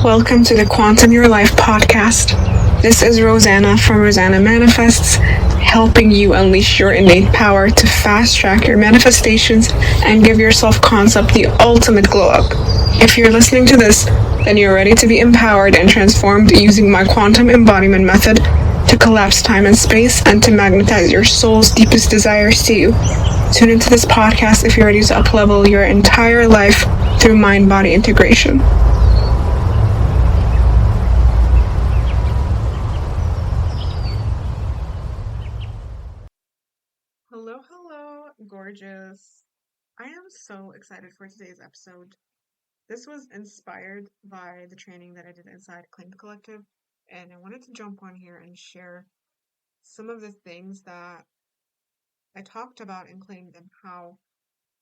welcome to the Quantum Your Life podcast. This is Rozana from Rozana Manifests, helping you unleash your innate power to fast track your manifestations and give your self-concept the ultimate glow up. If you're listening to this, then you're ready to be empowered and transformed using my quantum embodiment method to collapse time and space and to magnetize your soul's deepest desires to you. Tune into this podcast if you're ready to up-level your entire life through mind-body integration. Hello, gorgeous. I am so excited for today's episode. This was inspired by the training that I did inside Claim Collective, and I wanted to jump on here and share some of the things that I talked about in Claim and how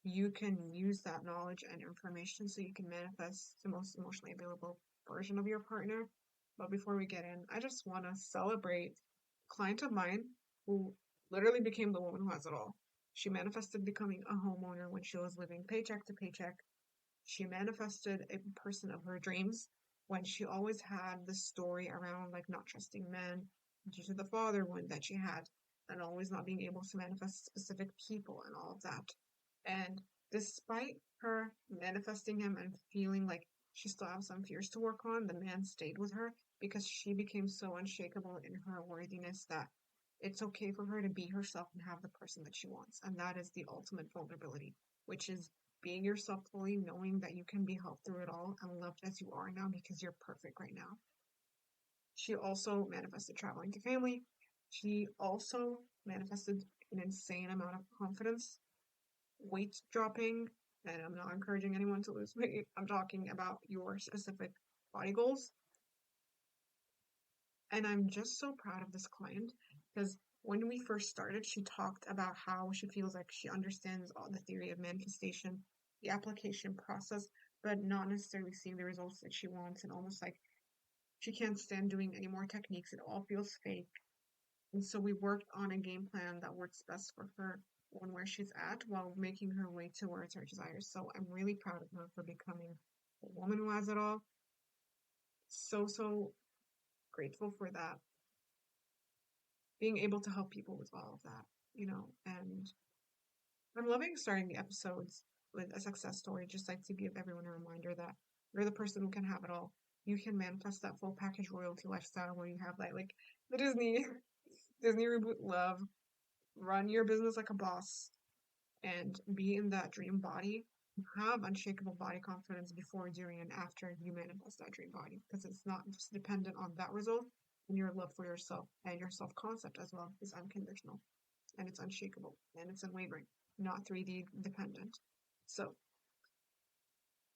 you can use that knowledge and information so you can manifest the most emotionally available version of your partner. But before we get in, I just want to celebrate a client of mine who literally became the woman who has it all. She manifested becoming a homeowner when she was living paycheck to paycheck. She manifested a person of her dreams when she always had this story around like not trusting men due to the father wound that she had and always not being able to manifest specific people and all of that. And despite her manifesting him and feeling like she still has some fears to work on, the man stayed with her because she became so unshakable in her worthiness that it's okay for her to be herself and have the person that she wants. And that is the ultimate vulnerability, which is being yourself fully, knowing that you can be helped through it all and loved as you are now because you're perfect right now. She also manifested traveling to family. She also manifested an insane amount of confidence, weight dropping, and I'm not encouraging anyone to lose weight. I'm talking about your specific body goals. And I'm just so proud of this client because when we first started, she talked about how she feels like she understands all the theory of manifestation, the application process, but not necessarily seeing the results that she wants, and almost like she can't stand doing any more techniques. It all feels fake. And so we worked on a game plan that works best for her and where she's at while making her way towards her desires. So I'm really proud of her for becoming the woman who has it all. So grateful for that. Being able to help people with all of that, and I'm loving starting the episodes with a success story, just like to give everyone a reminder that you're the person who can have it all. You can manifest that full package royalty lifestyle where you have that, like the Disney reboot love, run your business like a boss, and be in that dream body. Have unshakable body confidence before, during, and after you manifest that dream body, because it's not just dependent on that result, and your love for yourself and your self-concept as well is unconditional, and it's unshakable, and it's unwavering, not 3D dependent. So,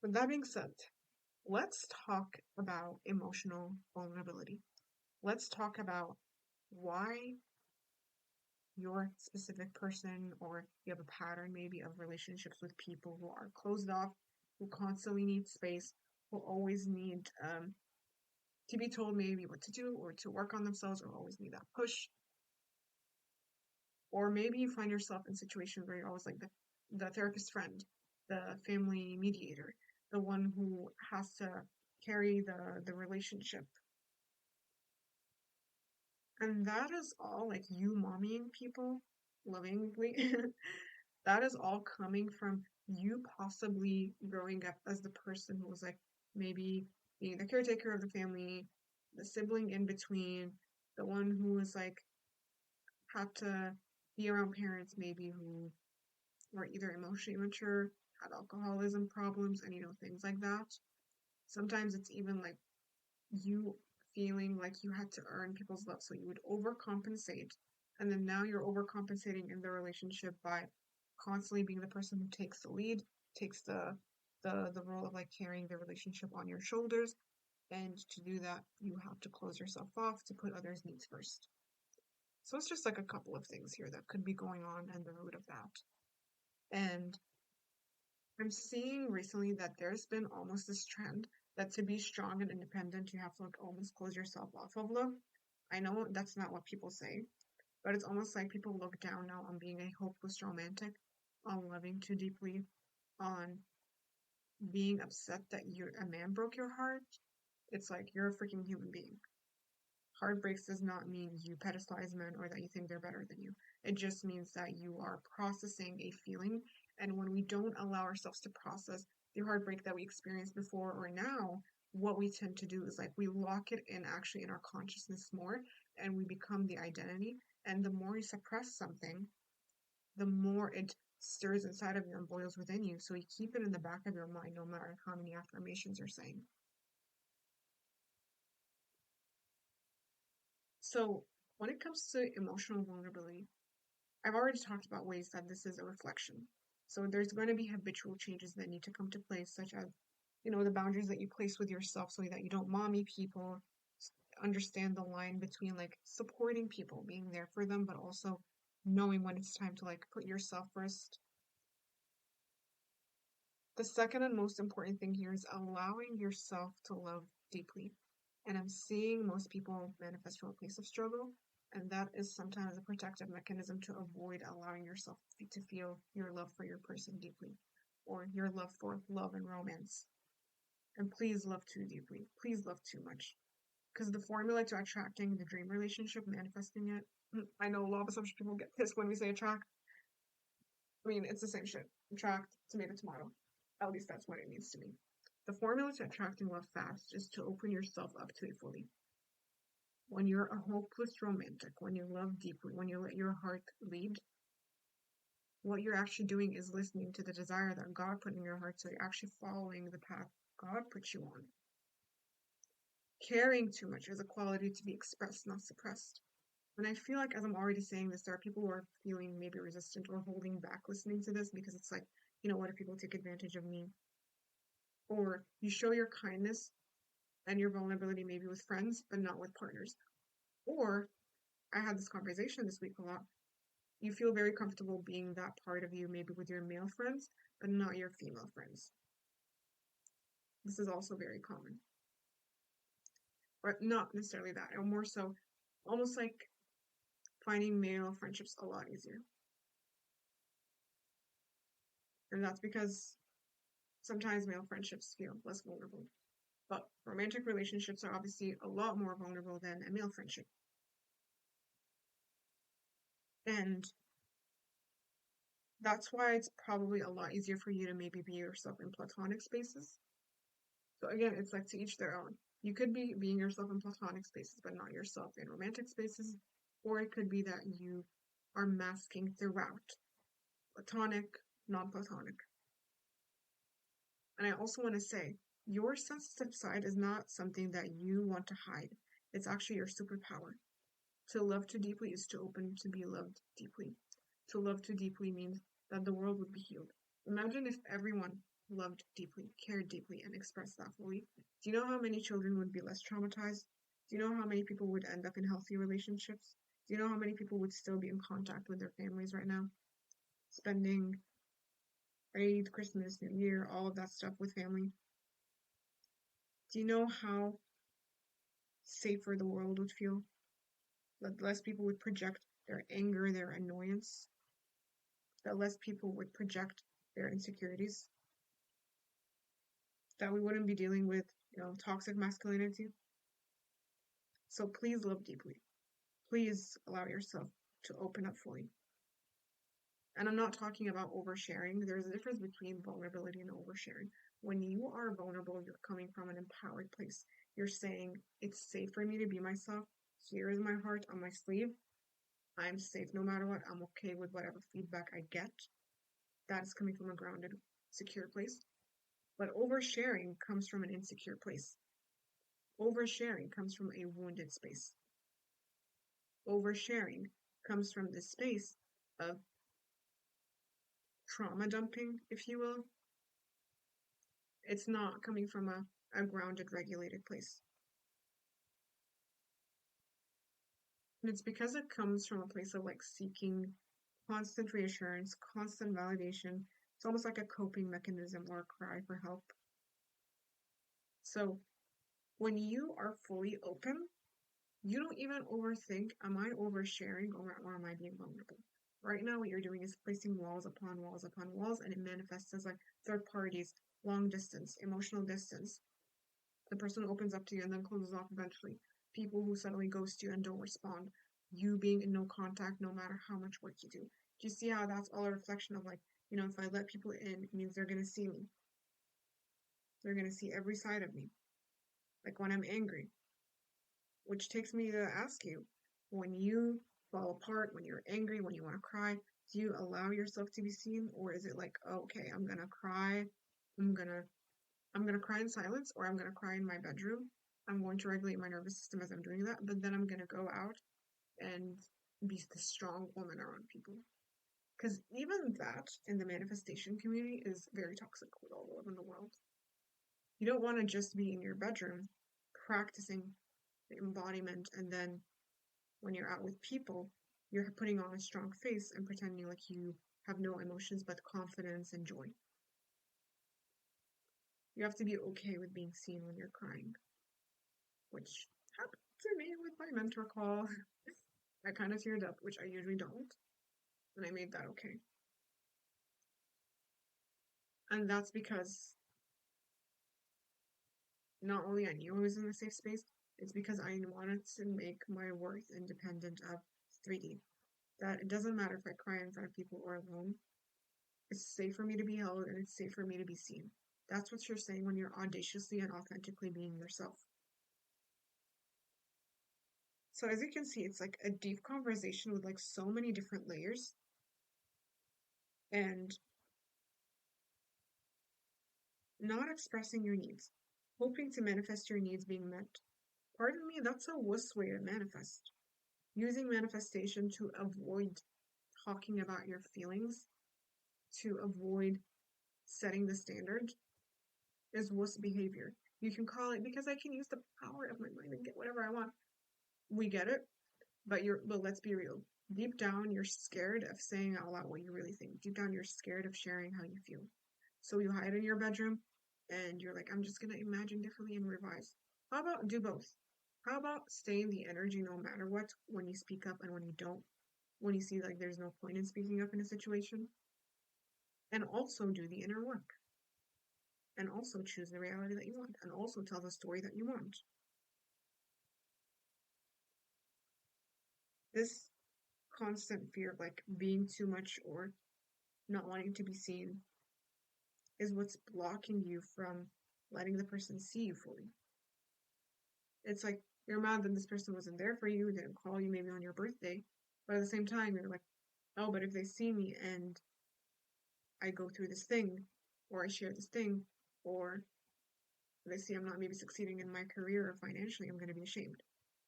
with that being said, let's talk about emotional vulnerability. Let's talk about why your specific person, or you have a pattern maybe of relationships with people who are closed off, who constantly need space, who always need to be told maybe what to do or to work on themselves, or always need that push. Or maybe you find yourself in situations where you're always like the therapist friend, the family mediator, the one who has to carry the relationship. And that is all like you mommying people lovingly. That is all coming from you possibly growing up as the person who was like maybe being the caretaker of the family, the sibling in between, the one who was like had to be around parents maybe who were either emotionally immature, had alcoholism problems, and things like that. Sometimes it's even like you feeling like you had to earn people's love, so you would overcompensate, and then now you're overcompensating in the relationship by constantly being the person who takes the lead, takes the role of like carrying the relationship on your shoulders, and to do that you have to close yourself off to put others' needs first. So it's just like a couple of things here that could be going on and the root of that. And I'm seeing recently that there's been almost this trend that to be strong and independent, you have to like almost close yourself off of love. I know that's not what people say, but it's almost like people look down now on being a hopeless romantic, on loving too deeply, on being upset that a man broke your heart. It's like you're a freaking human being. Heartbreaks does not mean you pedestalize men or that you think they're better than you. It just means that you are processing a feeling. And when we don't allow ourselves to process the heartbreak that we experienced before or now, what we tend to do is like we lock it in actually in our consciousness more and we become the identity. And the more you suppress something, the more it stirs inside of you and boils within you. So you keep it in the back of your mind no matter how many affirmations you're saying. So when it comes to emotional vulnerability, I've already talked about ways that this is a reflection. So there's going to be habitual changes that need to come to place, such as, the boundaries that you place with yourself so that you don't mommy people, understand the line between like supporting people, being there for them, but also knowing when it's time to like put yourself first. The second and most important thing here is allowing yourself to love deeply. And I'm seeing most people manifest from a place of struggle, and that is sometimes a protective mechanism to avoid allowing yourself to feel your love for your person deeply, or your love for love and romance. And please love too deeply. Please love too much. Because the formula to attracting the dream relationship, manifesting it, I know a lot of assumption people get pissed when we say attract. I mean, it's the same shit. Attract, tomato, tomato. At least that's what it means to me. The formula to attracting love fast is to open yourself up to it fully. When you're a hopeless romantic, when you love deeply, when you let your heart lead, what you're actually doing is listening to the desire that God put in your heart. So you're actually following the path God put you on. Caring too much is a quality to be expressed, not suppressed. And I feel like, as I'm already saying this, there are people who are feeling maybe resistant or holding back listening to this because it's like, what if people take advantage of me? Or you show your kindness and your vulnerability maybe with friends, but not with partners. Or I had this conversation this week a lot. You feel very comfortable being that part of you, maybe with your male friends, but not your female friends. This is also very common. Or not necessarily that, or more so, almost like finding male friendships a lot easier. And that's because sometimes male friendships feel less vulnerable. But romantic relationships are obviously a lot more vulnerable than a male friendship. And that's why it's probably a lot easier for you to maybe be yourself in platonic spaces. So again, it's like to each their own. You could be being yourself in platonic spaces, but not yourself in romantic spaces. Or it could be that you are masking throughout platonic, non platonic. And I also want to say, your sensitive side is not something that you want to hide. It's actually your superpower. To love too deeply is to open to be loved deeply. To love too deeply means that the world would be healed. Imagine if everyone loved deeply, cared deeply, and expressed that fully. Do you know how many children would be less traumatized? Do you know how many people would end up in healthy relationships? Do you know how many people would still be in contact with their families right now? Spending Eid, Christmas, New Year, all of that stuff with family. Do you know how safer the world would feel? That less people would project their anger, their annoyance, that less people would project their insecurities, that we wouldn't be dealing with, toxic masculinity. So please love deeply. Please allow yourself to open up fully. And I'm not talking about oversharing. There's a difference between vulnerability and oversharing. When you are vulnerable, you're coming from an empowered place. You're saying, it's safe for me to be myself. Here is my heart on my sleeve. I'm safe no matter what. I'm okay with whatever feedback I get. That is coming from a grounded, secure place. But oversharing comes from an insecure place. Oversharing comes from a wounded space. Oversharing comes from this space of trauma dumping, if you will. It's not coming from a grounded, regulated place. And it's because it comes from a place of like seeking constant reassurance, constant validation. It's almost like a coping mechanism or a cry for help. So when you are fully open, you don't even overthink, am I oversharing or am I being vulnerable? Right now, what you're doing is placing walls upon walls upon walls, and it manifests as like third parties, long distance, emotional distance, The person opens up to you and then closes off eventually. People who suddenly ghost you and don't respond. You being in no contact no matter how much work you do. Do you see how that's all a reflection of like, if I let people in, it means they're going to see me. They're going to see every side of me. Like when I'm angry. Which takes me to ask you, when you fall apart, when you're angry, when you want to cry, do you allow yourself to be seen? Or is it like, oh, okay, I'm going to cry. I'm gonna cry in silence, or I'm gonna cry in my bedroom. I'm going to regulate my nervous system as I'm doing that, but then I'm gonna go out and be the strong woman around people. Because even that in the manifestation community is very toxic with all the love in the world. You don't want to just be in your bedroom practicing the embodiment, and then when you're out with people, you're putting on a strong face and pretending like you have no emotions but confidence and joy. You have to be okay with being seen when you're crying, which happened to me with my mentor call. I kind of teared up, which I usually don't, and I made that okay. And that's because not only I knew I was in a safe space, it's because I wanted to make my worth independent of 3D. That it doesn't matter if I cry in front of people or alone. It's safe for me to be held and it's safe for me to be seen. That's what you're saying when you're audaciously and authentically being yourself. So as you can see, it's like a deep conversation with like so many different layers. And not expressing your needs, hoping to manifest your needs being met. Pardon me, that's a wuss way to manifest. Using manifestation to avoid talking about your feelings, to avoid setting the standard, is wuss behavior. You can call it because I can use the power of my mind and get whatever I want. We get it, but let's be real. Deep down, you're scared of saying out loud what you really think. Deep down, you're scared of sharing how you feel. So you hide in your bedroom and you're like, I'm just going to imagine differently and revise. How about do both? How about stay in the energy no matter what when you speak up and when you don't? When you see like there's no point in speaking up in a situation? And also do the inner work. And also choose the reality that you want. And also tell the story that you want. This constant fear of like being too much or not wanting to be seen is what's blocking you from letting the person see you fully. It's like you're mad that this person wasn't there for you, didn't call you maybe on your birthday, but at the same time you're like, oh, but if they see me and I go through this thing, or I share this thing, or they see I'm not maybe succeeding in my career or financially, I'm going to be ashamed.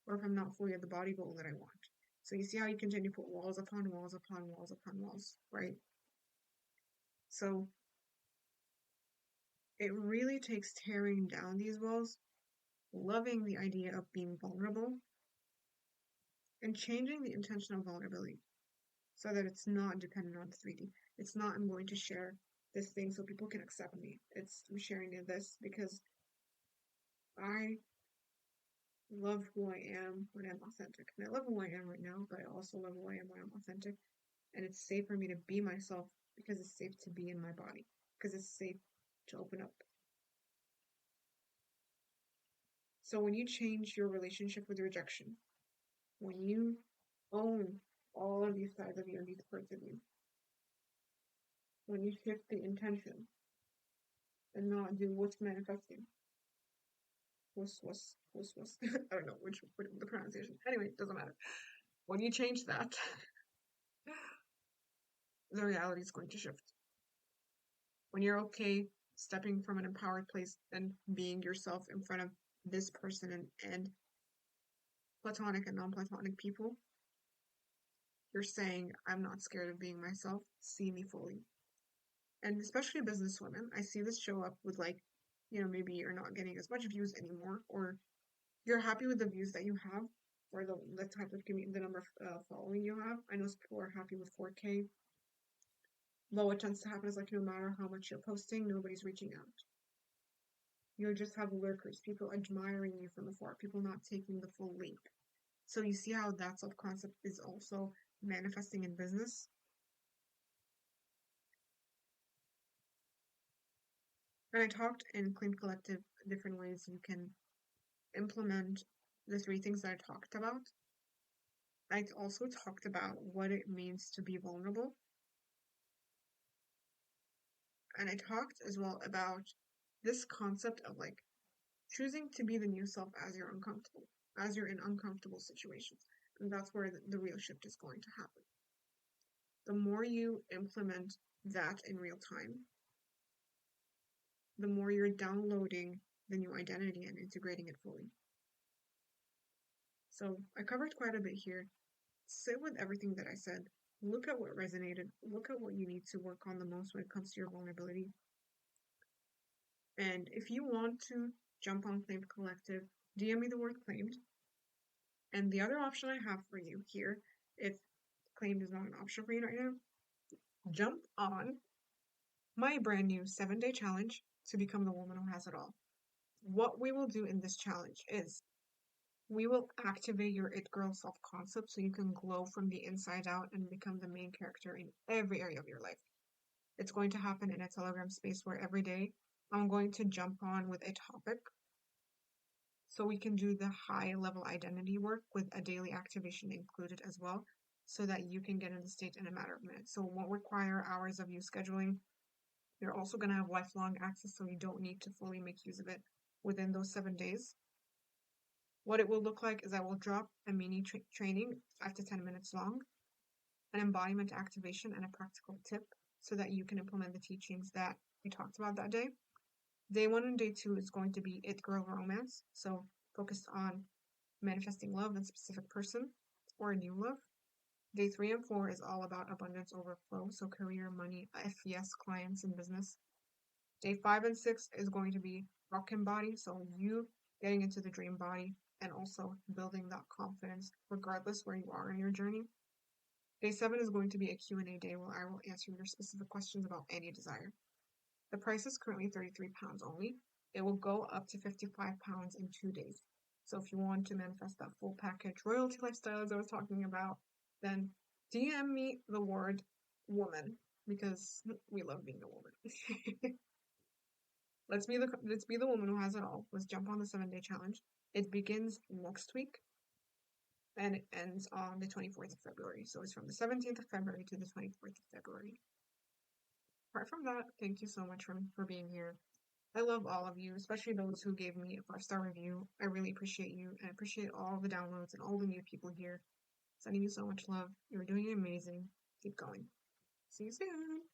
Or if I'm not fully at the body goal that I want. So you see how you continue to put walls upon walls upon walls upon walls, right? So it really takes tearing down these walls, loving the idea of being vulnerable, and changing the intention of vulnerability so that it's not dependent on 3D. It's not, I'm going to share this thing so people can accept me. It's, I'm sharing this because I love who I am when I'm authentic. And I love who I am right now, but I also love who I am when I'm authentic. And it's safe for me to be myself because it's safe to be in my body, because it's safe to open up. So when you change your relationship with rejection, when you own all of these sides of you and these parts of you, when you shift the intention and not do what's manifesting, was I don't know which the pronunciation. Anyway, it doesn't matter. When you change that, the reality is going to shift. When you're okay stepping from an empowered place and being yourself in front of this person and platonic and non-platonic people, you're saying, I'm not scared of being myself. See me fully. And especially businesswomen, I see this show up with like, maybe you're not getting as much views anymore, or you're happy with the views that you have, or the type of community, the number of following you have. I know people are happy with 4K. But what tends to happen is like no matter how much you're posting, nobody's reaching out. You'll just have lurkers, people admiring you from afar, people not taking the full leap. So you see how that self-concept is also manifesting in business? And I talked in Claim Collective different ways you can implement the three things that I talked about. I also talked about what it means to be vulnerable. And I talked as well about this concept of like choosing to be the new self as you're in uncomfortable situations. And that's where the real shift is going to happen. The more you implement that in real time, the more you're downloading the new identity and integrating it fully. So I covered quite a bit here. Sit with everything that I said. Look at what resonated. Look at what you need to work on the most when it comes to your vulnerability. And if you want to jump on Claimed Collective, DM me the word claimed. And the other option I have for you here, if claimed is not an option for you right now, jump on my brand new 7-day challenge to become the woman who has it all. What we will do in this challenge is we will activate your it girl self concept so you can glow from the inside out and become the main character in every area of your life. It's going to happen in a Telegram space where every day I'm going to jump on with a topic so we can do the high level identity work with a daily activation included as well so that you can get in the state in a matter of minutes. So it won't require hours of you scheduling. You're also going to have lifelong access so you don't need to fully make use of it within those 7 days. What it will look like is I will drop a mini training 5 to 10 minutes long, an embodiment activation, and a practical tip so that you can implement the teachings that we talked about that day. Day 1 and day 2 is going to be It Girl Romance, so focused on manifesting love in a specific person or a new love. Day 3 and 4 is all about abundance overflow, so career, money, FES, clients, and business. Day 5 and 6 is going to be Rockin' Body, so you getting into the dream body and also building that confidence regardless where you are in your journey. Day 7 is going to be a Q&A day where I will answer your specific questions about any desire. The price is currently £33 only. It will go up to £55 in 2 days. So if you want to manifest that full package royalty lifestyle as I was talking about, then DM me the word woman because we love being a woman. Let's be the woman who has it all. Let's jump on the 7-day challenge. It begins next week and it ends on the 24th of February. So it's from the 17th of February to the 24th of February. Apart from that, thank you so much for being here. I love all of you, especially those who gave me a 5-star review. I really appreciate you and I appreciate all the downloads and all the new people here. Sending you so much love. You're doing amazing. Keep going. See you soon.